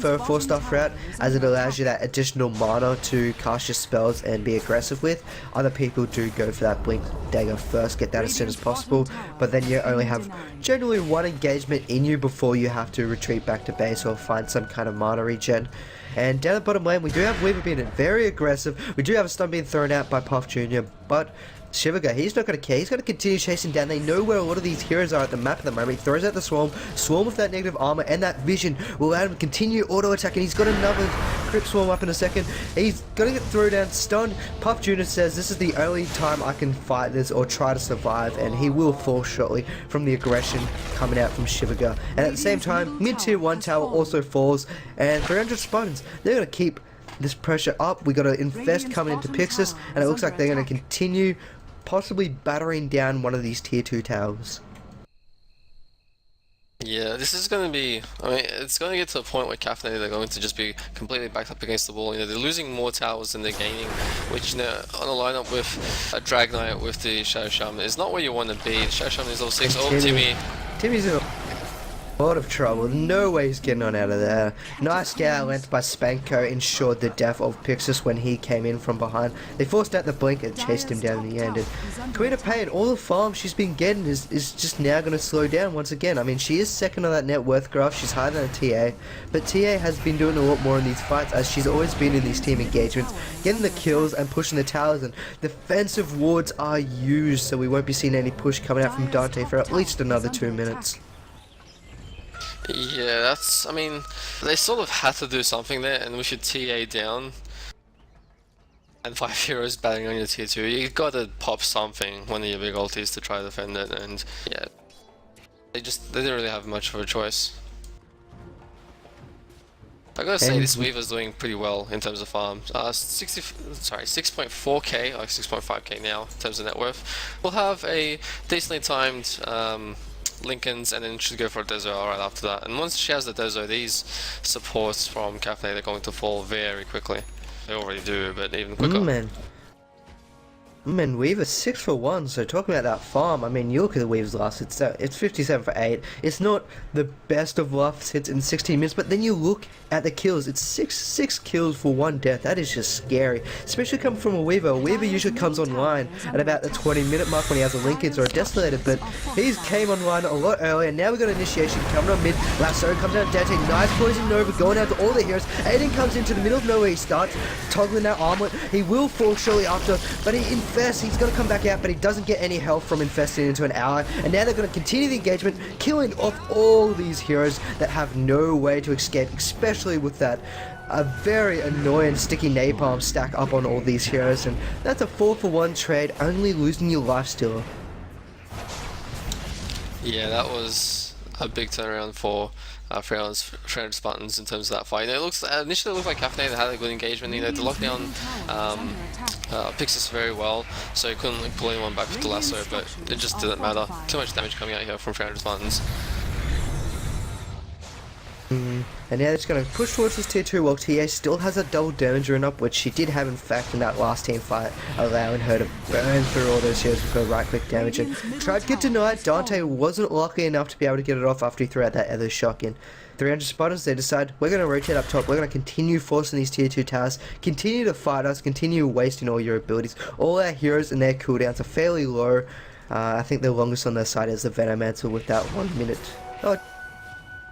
prefer a 4-star threat, as it allows you that additional mana to cast your spells and be aggressive with. Other people do go for that Blink Dagger first, get that as soon as possible, but then you only have generally one engagement in you before you have to retreat back to base or find some kind of mana regen. And down the bottom lane, we do have Weaver being very aggressive. We do have a stun being thrown out by Puff Jr., but Shivaga, he's not going to care. He's going to continue chasing down. They know where a lot of these heroes are at the map at the moment. He throws out the Swarm. Swarm with that negative armor and that vision will allow him to continue auto attacking. He's got another Crypt Swarm up in a second. He's going to get thrown down, stunned. Puff Jr. says, this is the only time I can fight this or try to survive, and he will fall shortly from the aggression coming out from Shivaga. And at the same time, mid-tier 1 tower also falls, and 300 Spartans, they're going to keep this pressure up. We got to invest coming into Pixis, and it looks like they're going to continue possibly battering down one of these tier 2 towers. Yeah, this is going to be, I mean, it's going to get to a point where Caffeinated are going to just be completely backed up against the wall. You know, they're losing more towers than they're gaining, which, you know, on a lineup with a Drag Knight with the Shadow Shaman is not where you want to be. The Shadow Shaman is level 6. Oh, Timmy's in a lot of trouble. No way he's getting on out of there. Nice scout length by Spanko ensured the death of Pixis when he came in from behind. They forced out the blink and chased him down in the end. And Queen of Pain, all the farm she's been getting is just now going to slow down once again. I mean, she is second on that net worth graph. She's higher than a TA. But TA has been doing a lot more in these fights, as she's always been in these team engagements, getting the kills and pushing the towers. And defensive wards are used, so we won't be seeing any push coming out from Dante for at least another 2 minutes. Yeah, that's, I mean, they sort of had to do something there, and we should TA down. And 5 heroes batting on your tier 2, you gotta pop something, one of your big ultis to try to defend it, and yeah, they didn't really have much of a choice. I gotta say, this Weaver's doing pretty well in terms of farm. 6.4k, like 6.5k now in terms of net worth. We'll have a decently timed Lincolns, and then should go for a Dezo right after that. And once she has the Dezo, these supports from Caffeinated are going to fall very quickly. They already do, but even quicker. Man, Weaver 6 for 1, so talking about that farm, I mean, you look at the Weaver's last, it's 57 for 8. It's not the best of last hits in 16 minutes, but then you look at the kills, it's 6 kills for 1 death. That is just scary, especially coming from a Weaver. A Weaver usually comes online at about the 20-minute mark when he has a Linkage or a Desolated, but he's came online a lot earlier. Now we've got Initiation coming on mid, Lasso comes out, Dante, nice Poison Nova going out to all the heroes. Aiden comes into the middle of nowhere, he starts toggling that armlet. He will fall shortly after, but he's going to come back out, but he doesn't get any health from infesting into an ally. And now they're going to continue the engagement, killing off all these heroes that have no way to escape, especially with that a very annoying sticky napalm stack up on all these heroes. And that's a 4 for 1 trade, only losing your life stealer. Yeah, that was a big turnaround for 300 Spartans in terms of that fight. You know, initially it looked like Caffeinated had a good engagement. You know, to lock down Pixis very well, so he couldn't like, pull anyone back with the lasso, but it just didn't matter. Too much damage coming out here from 300 Spartans. And now it's going to push towards this tier 2 while TA still has a double damage run up, which she did have in fact in that last team fight, allowing her to burn through all those heroes with her right click damage. And tried to get denied. Dante wasn't lucky enough to be able to get it off after he threw out that other shock in. 300 Spartans, they decide, we're going to rotate up top, we're going to continue forcing these tier 2 towers, continue to fight us, continue wasting all your abilities. All our heroes and their cooldowns are fairly low. I think the longest on their side is the Venomancer with that 1 minute.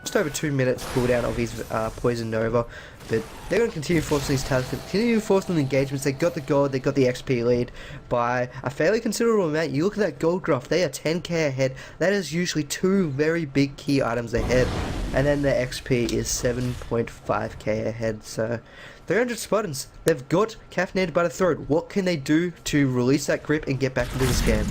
Just over 2 minutes cooldown of his Poison Nova, but they're going to continue forcing these tasks, continue forcing the engagements. They got the gold, they got the XP lead by a fairly considerable amount. You look at that gold graph, they are 10k ahead. That is usually 2 very big key items ahead, and then the XP is 7.5k ahead. So 300 Spartans, they've got Caffeinated by the throat. What can they do to release that grip and get back into this game?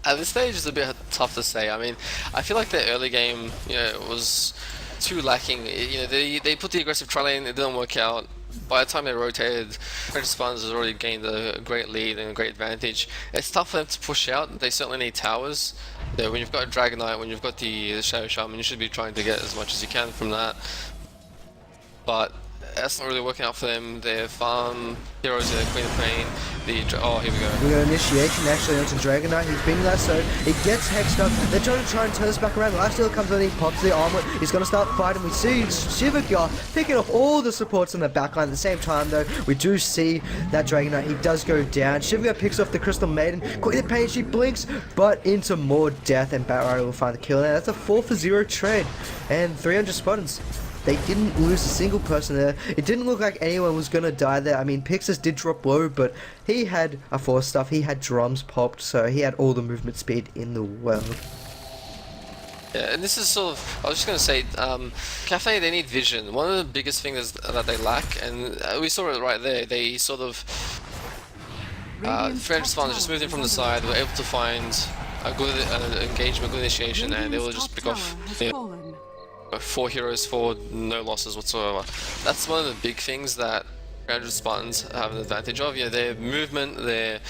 At this stage, it's a bit tough to say. I mean, I feel like the early game, you know, was too lacking. You know, they put the aggressive tri lane, it didn't work out. By the time they rotated, Spartans has already gained a great lead and a great advantage. It's tough for them to push out. They certainly need towers. You know, when you've got a Dragon Knight, when you've got the Shadow Shaman, you should be trying to get as much as you can from that. But that's not really working out for them. Their farm heroes, their Queen of Pain, oh, here we go. We got initiation actually onto Dragonite. He's being lassoed. He gets hexed up. They're trying to turn this back around. Lifesteal comes in, he pops the armlet. He's going to start fighting. We see Shivagar picking off all the supports in the backline. At the same time, though, we do see that Dragonite. He does go down. Shivagar picks off the Crystal Maiden. Queen of Pain, she blinks, but into more death, and Batrider will find the kill. Now that's a 4-for-0 trade, and 300 Spartans. They didn't lose a single person there. It didn't look like anyone was going to die there. I mean, Pixis did drop low, but he had a 4-stuff. He had drums popped, so he had all the movement speed in the world. Yeah, and this is sort of, I was just going to say, Cafe, they need vision. One of the biggest things that they lack, and we saw it right there, they sort of, French Spartans just moved in from the side, were able to find a good engagement, good initiation, and they will just pick off 4 heroes for no losses whatsoever. That's one of the big things that 300 Spartans have an advantage of. Their movement, their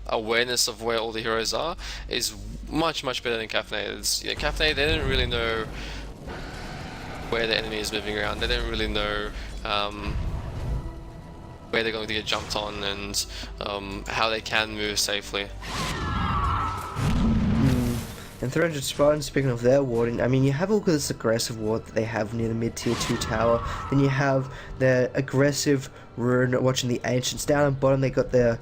awareness of where all the heroes are is much better than Caffeinated's. Caffeinated, they didn't really know where the enemy is moving around. They don't really know where they're going to get jumped on and how they can move safely. And 300 Spartans, speaking of their warding, I mean, you have all this aggressive ward that they have near the mid-tier 2 tower. Then you have the aggressive rune watching the Ancients. Down on bottom, they got their...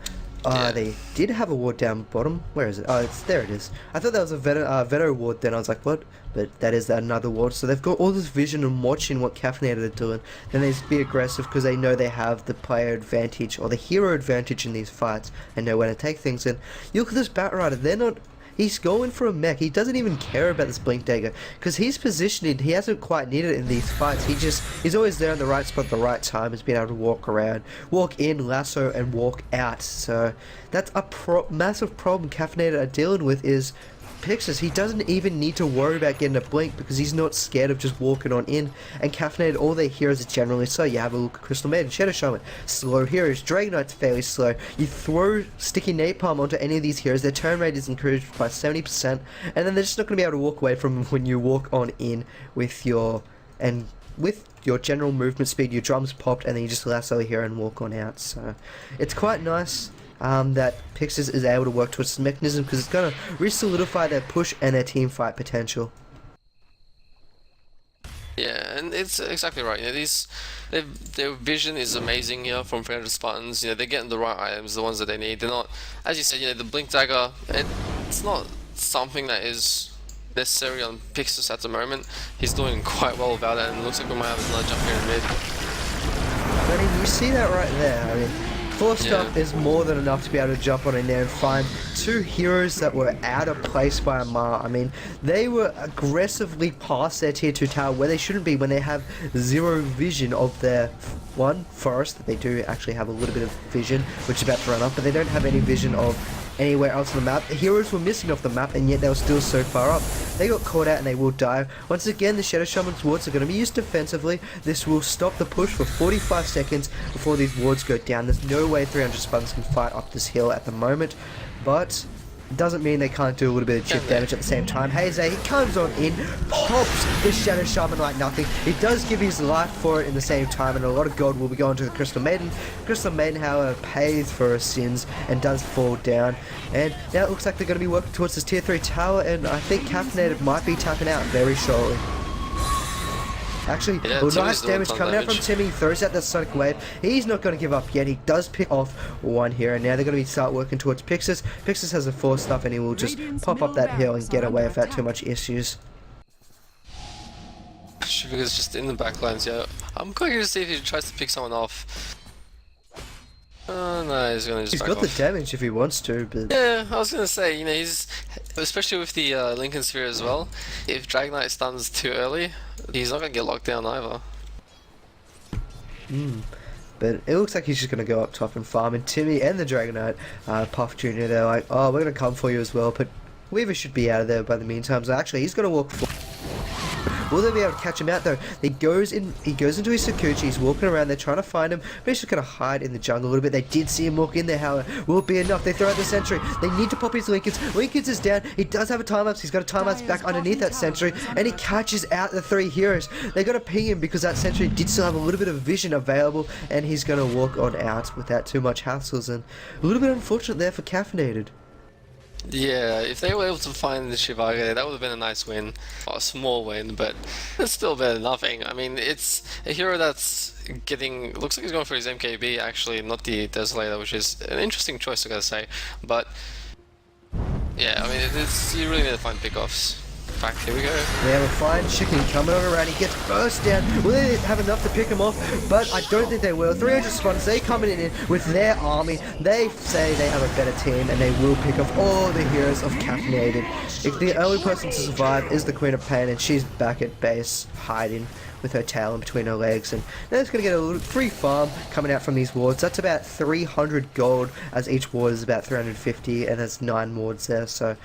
They did have a ward down bottom. Where is it? Oh, there it is. I thought that was a Veto ward then. I was like, what? But that is another ward. So they've got all this vision and watching what Caffeinated are doing. Then they just be aggressive because they know they have the player advantage or the hero advantage in these fights and know when to take things in. You look at this Batrider, they're not... He's going for a mech. He doesn't even care about this Blink Dagger because he's positioning. He hasn't quite needed it in these fights. He's always there in the right spot at the right time. He's been able to walk around, walk in, lasso, and walk out. So that's a massive problem Caffeinated are dealing with is Pixis. He doesn't even need to worry about getting a blink because he's not scared of just walking on in. And Caffeinated, all their heroes are generally slow. You have a look at Crystal Maiden, Shadow Shaman, slow heroes. Dragonite's fairly slow. You throw Sticky Napalm onto any of these heroes, their turn rate is increased by 70%, and then they're just not going to be able to walk away from when you walk on in with your general movement speed. Your drums popped, and then you just lasso a hero and walk on out. So it's quite nice. That Pixis is able to work towards this mechanism because it's going to re-solidify their push and their team fight potential. Yeah, and it's exactly right. Their vision is amazing here from 300 Spartans. They're getting the right items, the ones that they need. They're not, as you said, the Blink Dagger, it's not something that is necessary on Pixis at the moment. He's doing quite well about it, and it looks like we might have another jump here in mid. I mean, you see that right there. I mean, 4-stuff is more than enough to be able to jump on in there and find 2 heroes that were out of place by Amar. I mean, they were aggressively past their tier 2 tower where they shouldn't be when they have 0 vision of their forest. They do actually have a little bit of vision, which is about to run up, but they don't have any vision of anywhere else on the map. The heroes were missing off the map, and yet they were still so far up. They got caught out and they will die. Once again, the Shadow Shaman's wards are going to be used defensively. This will stop the push for 45 seconds before these wards go down. There's no way 300 Spartans can fight up this hill at the moment, but it doesn't mean they can't do a little bit of chip damage at the same time. Haze, he comes on in, pops this Shadow Shaman like nothing. He does give his life for it in the same time, and a lot of gold will be going to the Crystal Maiden. Crystal Maiden, however, pays for her sins and does fall down. And now it looks like they're going to be working towards this tier 3 tower, and I think Caffeinated might be tapping out very shortly. Actually, nice damage coming out from Timmy. He throws out that Sonic Wave. He's not going to give up yet. He does pick off one here, and now they're going to start working towards Pixis. Pixis has a 4-stuff, and he will just pop up that hill and get away without too much issues. Sugar's just in the backlines, yeah. I'm quite curious to see if he tries to pick someone off. Oh no, he's gonna just He's back got off. the damage if he wants to, but... Yeah, I was gonna say, he's... Especially with the Lincoln Sphere as well, if Dragonite stuns too early, he's not gonna get locked down either. But it looks like he's just going to go up top and farm, and Timmy and the Dragonite, Puff Jr., they're like, oh, we're going to come for you as well, but Weaver should be out of there by the meantime, so actually he's going to walk forward. Will they be able to catch him out though? He goes into his Sakuchi, he's walking around, they're trying to find him, but he's just going to hide in the jungle a little bit. They did see him walk in there, however. Will it be enough? They throw out the sentry. They need to pop his Lincolns. Lincolns is down. He does have a time-lapse. He's got a time-lapse back underneath that sentry, and he catches out the 3 heroes. They got to ping him because that sentry did still have a little bit of vision available, and he's going to walk on out without too much hassles, and a little bit unfortunate there for Caffeinated. Yeah, if they were able to find the Shivage, that would have been a nice win. Or a small win, but it's still better than nothing. I mean, it's a hero that's getting... looks like he's going for his MKB, actually, not the Desolator, which is an interesting choice, I gotta say. But, yeah, I mean, you really need to find pickoffs. In fact, here we go. They have a fine chicken coming on around. He gets burst down. Will they have enough to pick him off? But I don't think they will. 300 Spartans, they coming in with their army. They say they have a better team, and they will pick off all the heroes of Caffeinated. If the only person to survive is the Queen of Pain, and she's back at base, hiding with her tail in between her legs, and they're just going to get a little free farm coming out from these wards. That's about 300 gold, as each ward is about 350, and there's 9 wards there, so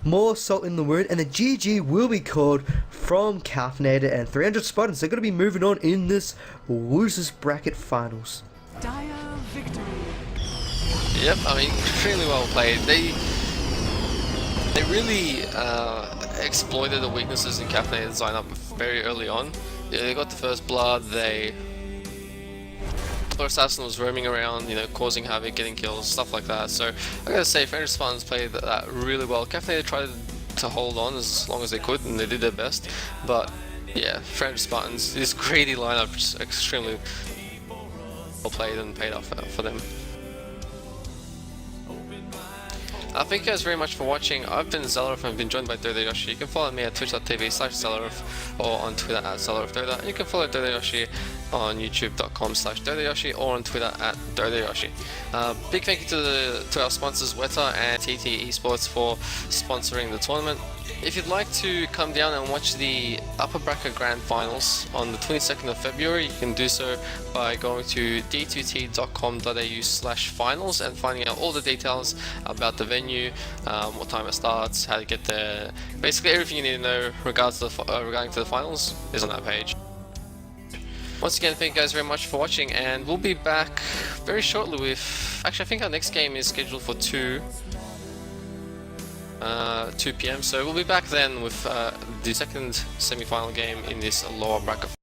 more salt in the wound, and the GG will be called from Caffeinated and 300 Spartans. They're going to be moving on in this losers bracket finals. Dire victory. Yep, I mean, extremely well played. They really exploited the weaknesses in Caffeinated's lineup very early on. Yeah, they got the first blood, their assassin was roaming around, you know, causing havoc, getting kills, stuff like that. So I gotta say, 300 Spartans played that really well. Caffeinated tried to hold on as long as they could, and they did their best. But yeah, 300 Spartans, this greedy lineup is extremely well played and paid off for them. Thank you guys very much for watching. I've been Zelarov and I've been joined by Yoshi. You can follow me at twitch.tv/Zelarov or on Twitter at ZelarovDoda. And you can follow Yoshi on youtube.com/Yoshi or on Twitter at Yoshi. Big thank you to our sponsors Weta and TT Esports for sponsoring the tournament. If you'd like to come down and watch the Upper Bracket Grand Finals on the 22nd of February, you can do so by going to d2t.com.au/finals and finding out all the details about the venue, what time it starts, how to get there. Basically everything you need to know regarding to the finals is on that page. Once again, thank you guys very much for watching, and we'll be back very shortly with... Actually, I think our next game is scheduled for 2 p.m. So we'll be back then with the second semi-final game in this lower bracket.